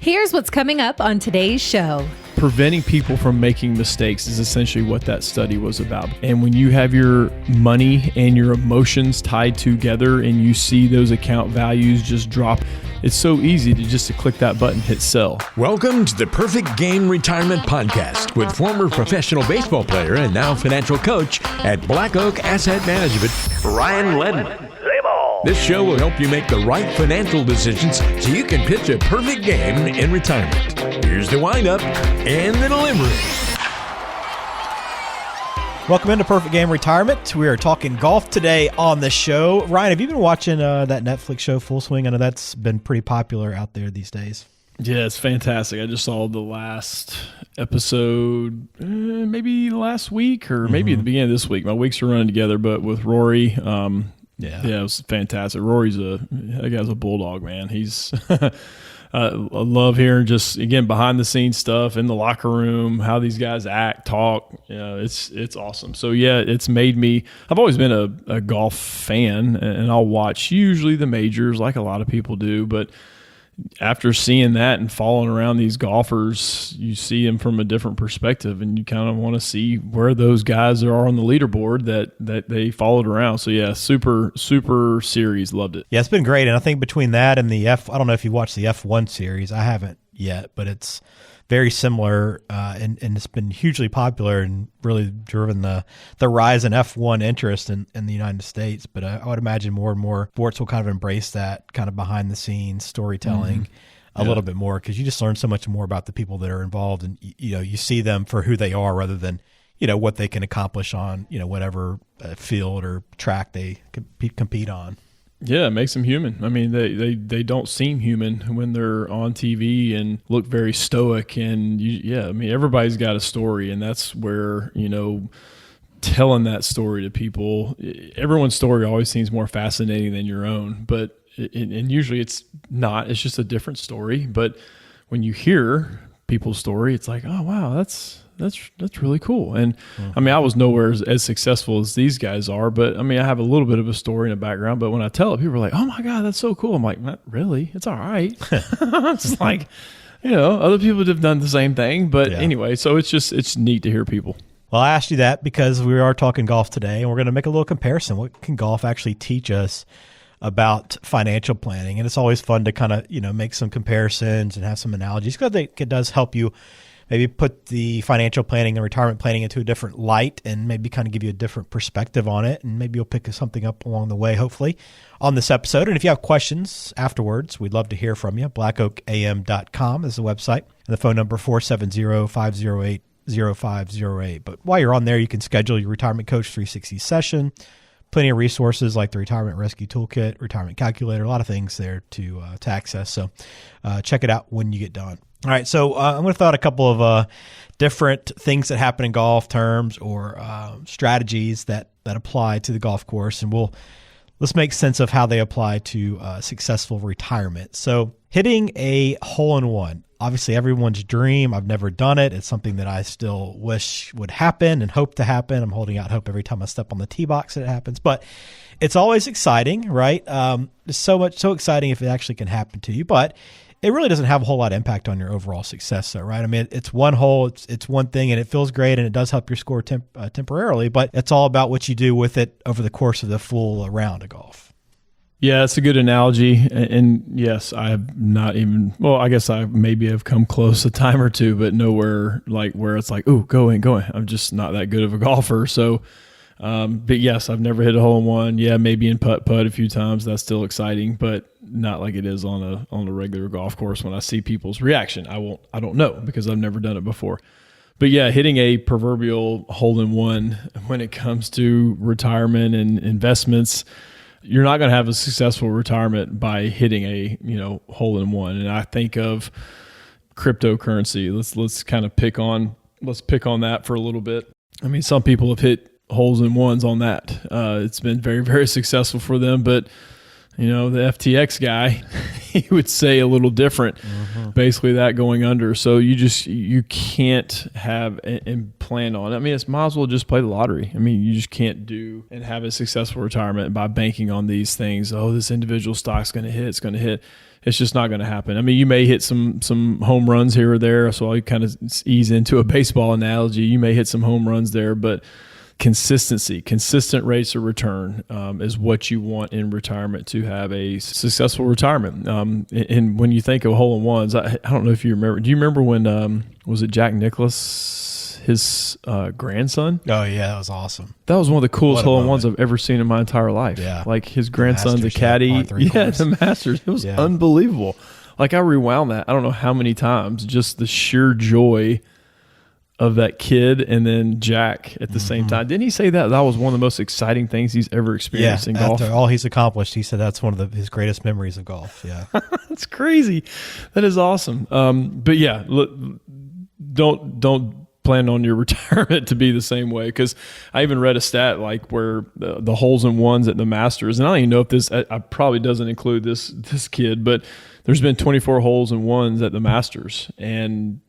Here's what's coming up on today's show. Preventing people from making mistakes is essentially what that study was about. And when you have your money and your emotions tied together and you see those account values just drop, it's so easy to click that button, hit sell. Welcome to the Perfect Game Retirement Podcast with former professional baseball player and now financial coach at Black Oak Asset Management, Ryan Ledman. This show will help you make the right financial decisions so you can pitch a perfect game in retirement. Here's the windup and the delivery. Welcome into Perfect Game Retirement. We are talking golf today on the show. Ryan, have you been watching that Netflix show Full Swing? I know that's been pretty popular out there these days. Yeah, it's fantastic. I just saw the last episode, maybe last week or maybe at the beginning of this week. My weeks are running together, but with Rory, yeah, it was fantastic. That guy's a bulldog, man. He's I love hearing just, again, behind the scenes stuff in the locker room, how these guys act, talk. It's awesome. So yeah, it's made me. I've always been a golf fan, and I'll watch usually the majors like a lot of people do, but after seeing that and following around these golfers, you see them from a different perspective, and you kind of want to see where those guys are on the leaderboard that they followed around. So yeah, super series, loved it. Yeah, it's been great, and I think between that and I don't know if you watched the F1 series. I haven't yet, but it's very similar, and it's been hugely popular and really driven the rise in F1 interest in the United States. But I would imagine more and more sports will kind of embrace that kind of behind the scenes storytelling a little bit more, because you just learn so much more about the people that are involved, and you see them for who they are rather than what they can accomplish on whatever field or track they compete on. Yeah, it makes them human. I mean, they don't seem human when they're on TV and look very stoic. And everybody's got a story, and that's where, telling that story to people, everyone's story always seems more fascinating than your own, but and usually it's not. It's just a different story. But when you hear people's story, it's like, oh wow, that's really cool. And I mean, I was nowhere as successful as these guys are, but I mean, I have a little bit of a story in the background, but when I tell it, people are like, oh my God, that's so cool. I'm like, not really, it's all right. It's like, other people have done the same thing, but anyway, so it's neat to hear people. Well, I asked you that because we are talking golf today, and we're going to make a little comparison. What can golf actually teach us about financial planning? And it's always fun to kind of, make some comparisons and have some analogies, because I think it does help you maybe put the financial planning and retirement planning into a different light, and maybe kind of give you a different perspective on it. And maybe you'll pick something up along the way, hopefully, on this episode. And if you have questions afterwards, we'd love to hear from you. blackoakam.com is the website, and the phone number 470-508-0508. But while you're on there, you can schedule your Retirement Coach 360 session. Plenty of resources like the Retirement Rescue Toolkit, Retirement Calculator, a lot of things there to access. So check it out when you get done. All right, so I'm going to throw out a couple of different things that happen in golf terms, or strategies that apply to the golf course, and let's make sense of how they apply to successful retirement. So hitting a hole-in-one, obviously everyone's dream. I've never done it. It's something that I still wish would happen and hope to happen. I'm holding out hope every time I step on the tee box that it happens, but it's always exciting, right? It's so exciting if it actually can happen to you, but it really doesn't have a whole lot of impact on your overall success, though, right? I mean, it's one hole, it's one thing, and it feels great, and it does help your score temporarily, but it's all about what you do with it over the course of the full round of golf. Yeah, that's a good analogy. And yes, I have not even, I guess I maybe have come close a time or two, but nowhere like where it's like, ooh, go in. I'm just not that good of a golfer. So, but yes, I've never hit a hole in one. Yeah, maybe in putt a few times. That's still exciting, but not like it is on a regular golf course. When I see people's reaction, I don't know, because I've never done it before. But yeah, hitting a proverbial hole in one when it comes to retirement and investments, you're not going to have a successful retirement by hitting a hole in one. And I think of cryptocurrency. Let's kind of pick on that for a little bit. I mean, some people have hit holes in ones on that. It's been very, very successful for them, but the FTX guy, he would say a little different, basically that going under. So you can't have and plan on it. I mean, it's might as well just play the lottery. I mean, you just can't do and have a successful retirement by banking on these things. Oh, this individual stock's going to hit. It's going to hit. It's just not going to happen. I mean, you may hit some home runs here or there. So I'll kind of ease into a baseball analogy. You may hit some home runs there, but consistent rates of return is what you want in retirement to have a successful retirement. And when you think of hole-in-ones, I don't know if you remember. Do you remember when, was it Jack Nicklaus, his grandson? Oh, yeah, that was awesome. That was one of the coolest hole-in-ones I've ever seen in my entire life. Yeah. Like his grandson's a caddy. Yeah, the Masters. It was unbelievable. Like I rewound that. I don't know how many times. Just the sheer joy of that kid and then Jack at the same time. Didn't he say that was one of the most exciting things he's ever experienced in golf? After all he's accomplished, he said that's one of his greatest memories of golf. Yeah. That's crazy. That is awesome. But yeah, look, don't plan on your retirement to be the same way, because I even read a stat like where the holes in ones at the Masters, and I don't even know if this I probably doesn't include this kid, but there's been 24 holes in ones at the Masters and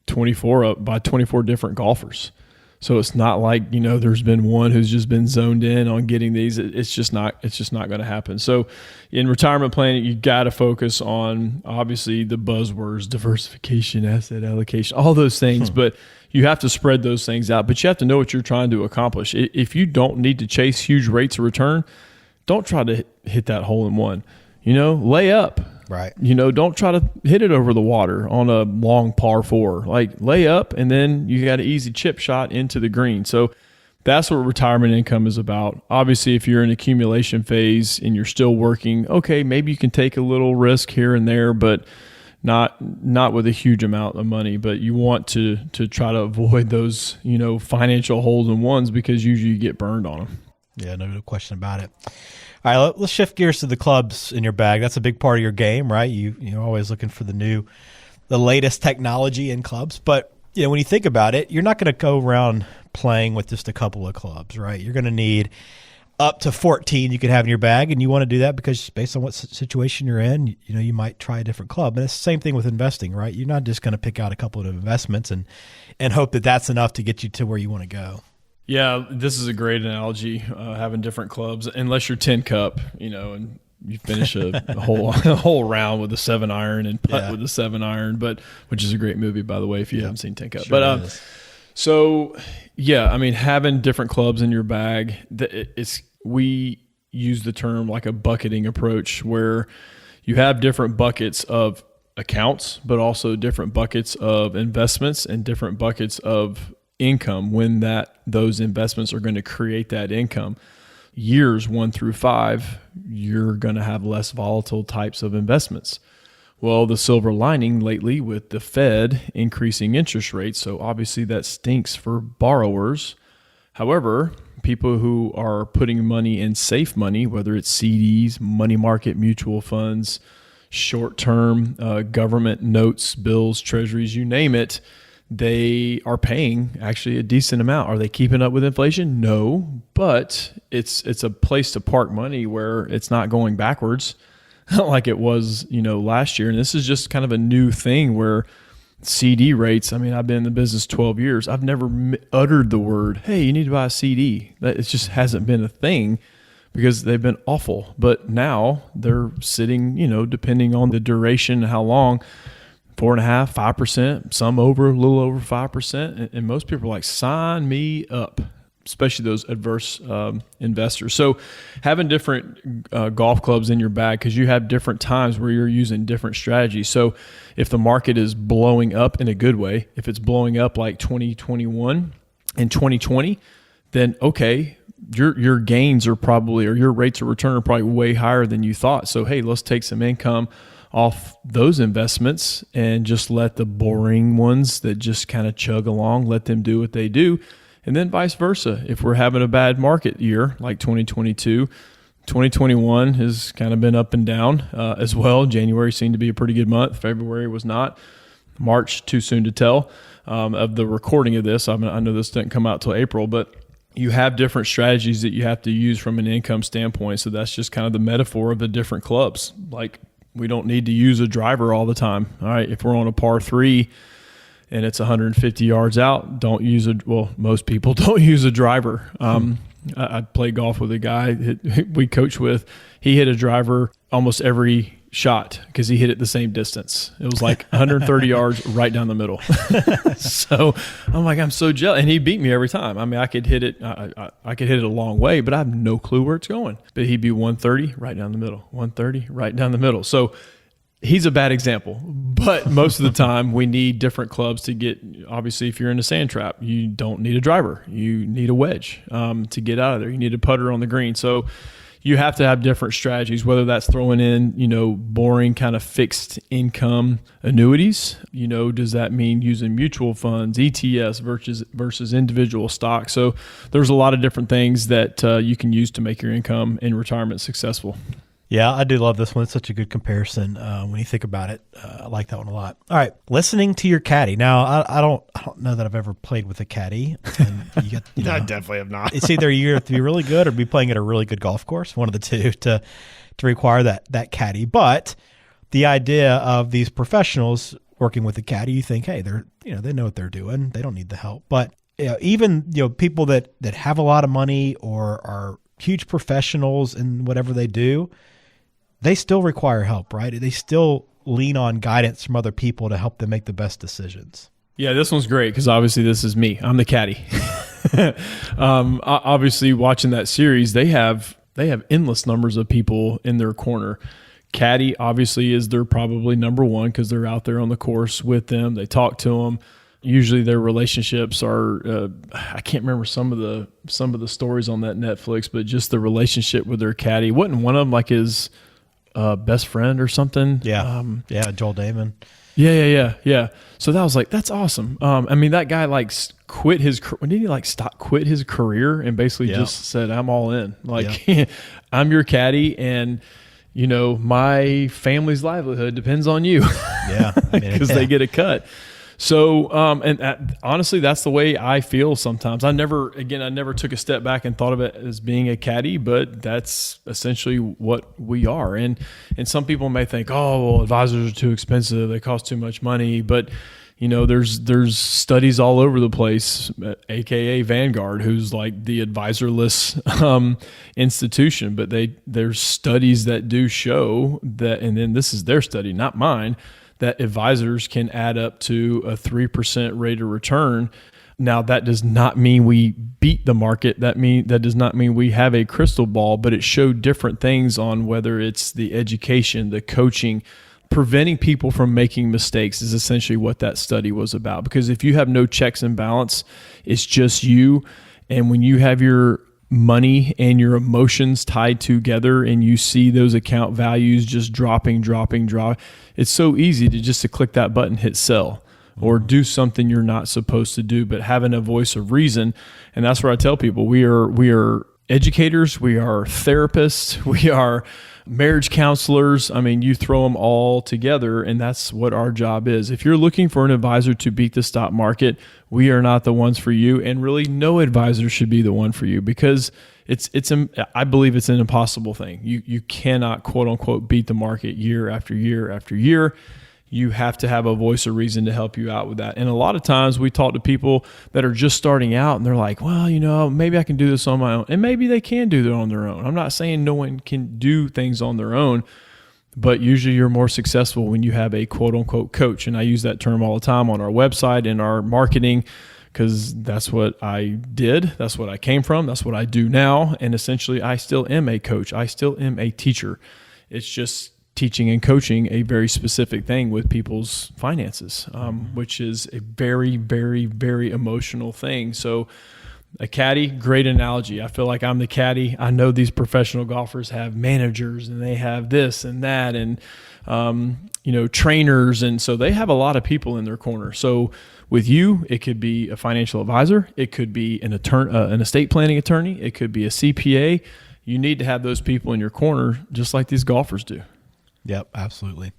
24 up by 24 different golfers. So it's not like, there's been one who's just been zoned in on getting these. It's just not going to happen. So in retirement planning, you got to focus on obviously the buzzwords, diversification, asset allocation, all those things, but you have to spread those things out, but you have to know what you're trying to accomplish. If you don't need to chase huge rates of return, don't try to hit that hole in one, lay up. Right. Don't try to hit it over the water on a long par 4. Like lay up, and then you got an easy chip shot into the green. So that's what retirement income is about. Obviously, if you're in accumulation phase and you're still working, okay, maybe you can take a little risk here and there, but not with a huge amount of money. But you want to try to avoid those, financial holes in ones, because usually you get burned on them. Yeah, no question about it. All right, let's shift gears to the clubs in your bag. That's a big part of your game, right? You're always looking for the latest technology in clubs. But when you think about it, you're not going to go around playing with just a couple of clubs, right? You're going to need up to 14 you could have in your bag, and you want to do that because based on what situation you're in, you might try a different club. And it's the same thing with investing, right? You're not just going to pick out a couple of investments and hope that that's enough to get you to where you want to go. Yeah, this is a great analogy, having different clubs, unless you're 10 cup, and you finish a whole round with a 7-iron and putt with a 7-iron, which is a great movie, by the way, if you haven't seen 10 cup. Sure having different clubs in your bag, we use the term like a bucketing approach, where you have different buckets of accounts, but also different buckets of investments and different buckets of income when those investments are going to create that income. Years 1 through 5, you're going to have less volatile types of investments. Well, the silver lining lately with the Fed increasing interest rates, so obviously that stinks for borrowers. However, people who are putting money in safe money, whether it's CDs, money market mutual funds, short-term government notes, bills, treasuries, you name it, they are paying actually a decent amount. Are they keeping up with inflation? No, but it's a place to park money where it's not going backwards like it was, last year. And this is just kind of a new thing where CD rates, I've been in the business 12 years. I've never uttered the word, hey, you need to buy a CD. It just hasn't been a thing because they've been awful. But now they're sitting, depending on the duration, how long, 4.5%, 5%, some a little over 5%. And most people are like, sign me up, especially those adverse investors. So having different golf clubs in your bag, because you have different times where you're using different strategies. So if the market is blowing up in a good way, if it's blowing up like 2021 and 2020, then okay, your gains are probably, or your rates of return are probably way higher than you thought. So hey, let's take some income off those investments and just let the boring ones that just kind of chug along, let them do what they do. And then vice versa. If we're having a bad market year like 2022, 2021 has kind of been up and down as well. January seemed to be a pretty good month. February was not. March, too soon to tell of the recording of this. I know this didn't come out till April, but you have different strategies that you have to use from an income standpoint. So that's just kind of the metaphor of the different clubs. Like, we don't need to use a driver all the time. All right, if we're on a par 3 and it's 150 yards out, most people don't use a driver. I played golf with a guy we coached with. He hit a driver almost every shot because he hit it the same distance. It was like 130 yards right down the middle. So I'm like, I'm so jealous. And he beat me every time. I mean, I could hit it. I could hit it a long way, but I have no clue where it's going. But he'd be 130 right down the middle, 130 right down the middle. So he's a bad example, but most of the time we need different clubs to get. Obviously, if you're in a sand trap, you don't need a driver. You need a wedge to get out of there. You need a putter on the green. So you have to have different strategies, whether that's throwing in, boring kind of fixed income annuities. Does that mean using mutual funds, ETFs versus individual stocks? So there's a lot of different things that you can use to make your income in retirement successful. Yeah, I do love this one. It's such a good comparison when you think about it. I like that one a lot. All right, listening to your caddy. Now, I don't know that I've ever played with a caddy. And I definitely have not. It's either you have to be really good or be playing at a really good golf course, one of the two, to require that caddy. But the idea of these professionals working with a caddy, you think, hey, they know what they're doing. They don't need the help. But even people that have a lot of money or are huge professionals in whatever they do, they still require help, right? They still lean on guidance from other people to help them make the best decisions. Yeah, this one's great because obviously this is me. I'm the caddy. Obviously, watching that series, they have endless numbers of people in their corner. Caddy obviously is their probably number one because they're out there on the course with them. They talk to them. Usually their relationships are I can't remember some of the stories on that Netflix, but just the relationship with their caddy. Wasn't one of them like his best friend or something? Yeah. Joel Damon. Yeah. So that was like, that's awesome. I mean, that guy quit his career and basically just said, I'm all in. I'm your caddy and my family's livelihood depends on you. Yeah. Because they get a cut. So, honestly, that's the way I feel sometimes. I never took a step back and thought of it as being a caddy, but that's essentially what we are. And some people may think, oh, well, advisors are too expensive. They cost too much money. But, there's studies all over the place, AKA Vanguard, who's like the advisorless institution. But there's studies that do show that, and then this is their study, not mine, that advisors can add up to a 3% rate of return. Now, that does not mean we beat the market. That does not mean we have a crystal ball, but it showed different things on whether it's the education, the coaching, preventing people from making mistakes is essentially what that study was about. Because if you have no checks and balance, it's just you. And when you have your money and your emotions tied together and you see those account values just dropping, it's so easy to click that button, hit sell, or do something you're not supposed to do. But having a voice of reason, and that's where I tell people we are educators, we are therapists, we are marriage counselors. I mean, you throw them all together, and that's what our job is. If you're looking for an advisor to beat the stock market, we are not the ones for you, and really no advisor should be the one for you because I believe it's an impossible thing. You cannot, quote unquote, beat the market year after year after year. You have to have a voice of reason to help you out with that. And a lot of times we talk to people that are just starting out and they're like, well, maybe I can do this on my own. And maybe they can do it on their own. I'm not saying no one can do things on their own, but usually you're more successful when you have a quote unquote coach. And I use that term all the time on our website and our marketing because that's what I did. That's what I came from. That's what I do now. And essentially I still am a coach. I still am a teacher. It's just teaching and coaching a very specific thing with people's finances, which is a very, very, very emotional thing. So a caddy, great analogy. I feel like I'm the caddy. I know these professional golfers have managers and they have this and that and, trainers. And so they have a lot of people in their corner. So with you, it could be a financial advisor. It could be an estate planning attorney. It could be a CPA. You need to have those people in your corner just like these golfers do. Yep, absolutely.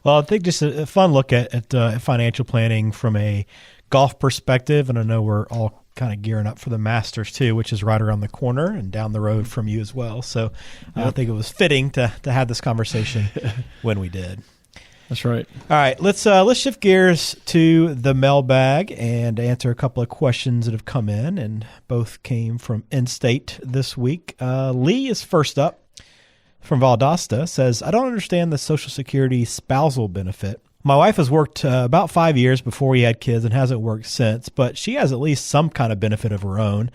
Well, I think just a fun look at financial planning from a golf perspective, and I know we're all kind of gearing up for the Masters too, which is right around the corner and down the road from you as well. So I think it was fitting to have this conversation when we did. That's right. All right, let's shift gears to the mailbag and answer a couple of questions that have come in, and both came from in-state this week. Lee is first up. from Valdosta says, I don't understand the Social Security spousal benefit. My wife has worked about 5 years before we had kids and hasn't worked since, but she has at least some kind of benefit of her own.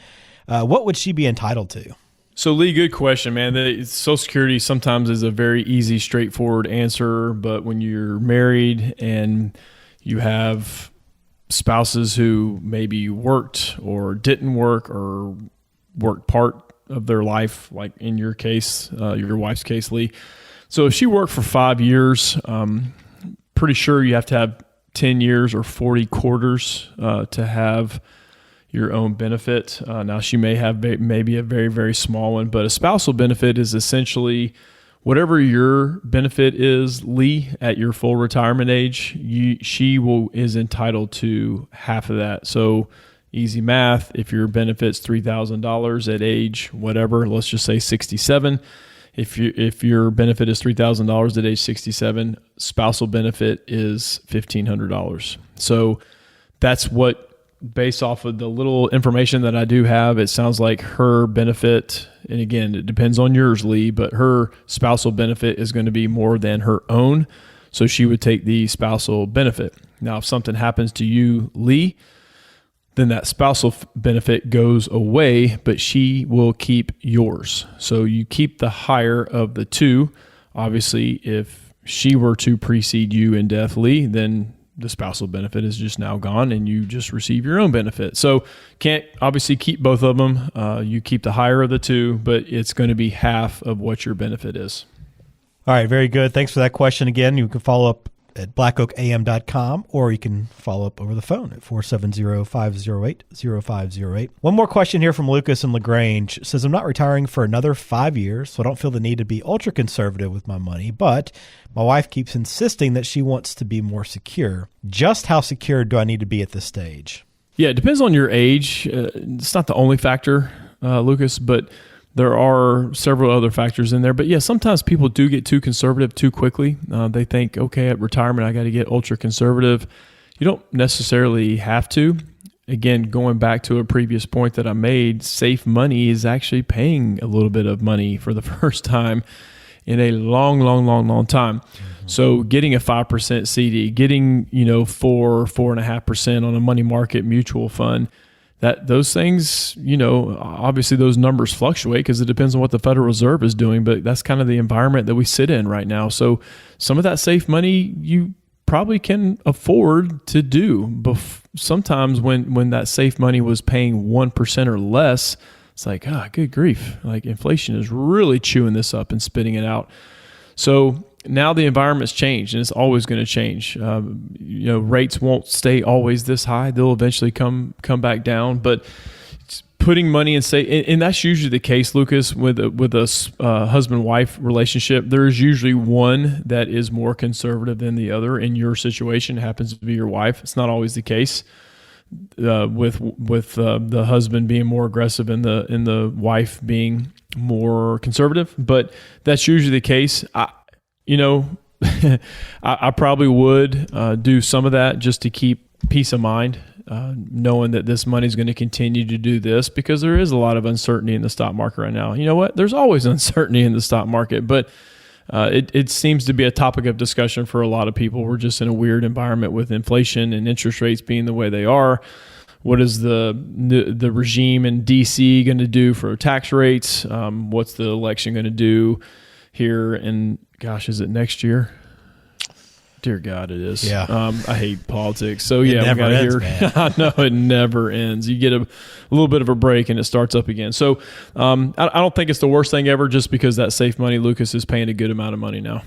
What would she be entitled to? So, Lee, good question, man. The Social Security sometimes is a very easy, straightforward answer, but when you're married and you have spouses who maybe worked or didn't work or worked part of their life, like in your case, your wife's case, Lee. So if she worked for 5 years, pretty sure you have to have 10 years or 40 quarters to have your own benefit. Now she may have maybe a very, very small one, but a spousal benefit is essentially whatever your benefit is, Lee, at your full retirement age, she is entitled to half of that. So easy math, if your benefit's $3,000 at age whatever, let's just say 67, if your benefit is $3,000 at age 67, spousal benefit is $1,500. So that's what, based off of the little information that I do have, it sounds like her benefit, and again, it depends on yours, Lee, but her spousal benefit is going to be more than her own. So she would take the spousal benefit. Now, if something happens to you, Lee, then that spousal benefit goes away, but she will keep yours. So you keep the higher of the two. Obviously, if she were to precede you in death, Lee, then the spousal benefit is just now gone and you just receive your own benefit. So can't obviously keep both of them. You keep the higher of the two, but it's going to be half of what your benefit is. All right, very good. Thanks for that question. Again, you can follow up at blackoakam.com, or you can follow up over the phone at 470-508-0508. One more question here from Lucas in LaGrange. It says, I'm not retiring for another 5 years, so I don't feel the need to be ultra conservative with my money, but my wife keeps insisting that she wants to be more secure. Just how secure do I need to be at this stage? Yeah, it depends on your age. It's not the only factor, Lucas, but there are several other factors in there. But yeah, sometimes people do get too conservative too quickly. They think, okay, at retirement, I got to get ultra conservative. You don't necessarily have to. Again, going back to a previous point that I made, safe money is actually paying a little bit of money for the first time in a long time. Mm-hmm. So getting a 5% CD, getting, 4.5% on a money market mutual fund, those things, obviously those numbers fluctuate because it depends on what the Federal Reserve is doing, but that's kind of the environment that we sit in right now. So some of that safe money you probably can afford to do. Sometimes when that safe money was paying 1% or less, it's like, good grief. Like inflation is really chewing this up and spitting it out. So now the environment's changed, and it's always going to change. Rates won't stay always this high; they'll eventually come back down. But putting money in and that's usually the case, Lucas, with a husband-wife relationship. There's usually one that is more conservative than the other. In your situation, it happens to be your wife. It's not always the case. With the husband being more aggressive and the wife being more conservative, but that's usually the case. I probably would do some of that just to keep peace of mind, knowing that this money is going to continue to do this, because there is a lot of uncertainty in the stock market right now. You know what? There's always uncertainty in the stock market, but it seems to be a topic of discussion for a lot of people. We're just in a weird environment with inflation and interest rates being the way they are. What is the regime in D.C. going to do for tax rates? What's the election going to do here? And gosh, is it next year? Dear God, it is. Yeah. I hate politics. So yeah, we got to hear. I know it never ends. You get a little bit of a break and it starts up again. So I don't think it's the worst thing ever, just because that safe money, Lucas, is paying a good amount of money now.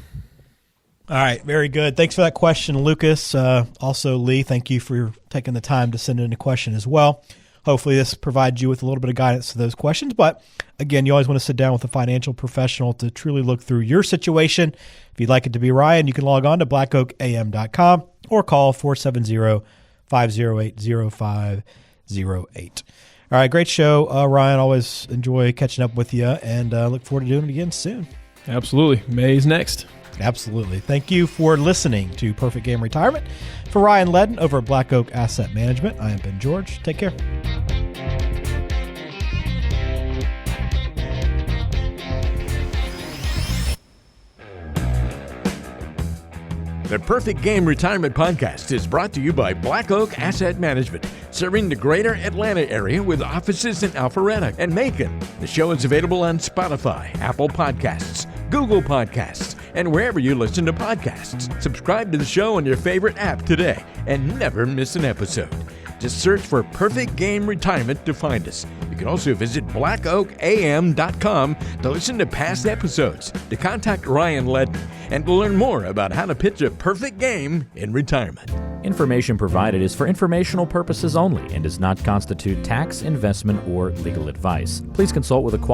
All right, very good. Thanks for that question, Lucas. Also, Lee, thank you for taking the time to send in a question as well. Hopefully this provides you with a little bit of guidance to those questions. But again, you always want to sit down with a financial professional to truly look through your situation. If you'd like it to be Ryan, you can log on to blackoakam.com or call 470-508-0508. All right, great show, Ryan. Always enjoy catching up with you, and look forward to doing it again soon. Absolutely. May's next. Absolutely. Thank you for listening to Perfect Game Retirement. For Ryan Ledden over at Black Oak Asset Management, I am Ben George. Take care. The Perfect Game Retirement Podcast is brought to you by Black Oak Asset Management, serving the greater Atlanta area with offices in Alpharetta and Macon. The show is available on Spotify, Apple Podcasts, Google Podcasts, and wherever you listen to podcasts. Subscribe to the show on your favorite app today and never miss an episode. Just search for Perfect Game Retirement to find us. You can also visit blackoakam.com to listen to past episodes, to contact Ryan Ledden, and to learn more about how to pitch a perfect game in retirement. Information provided is for informational purposes only and does not constitute tax, investment, or legal advice. Please consult with a qualified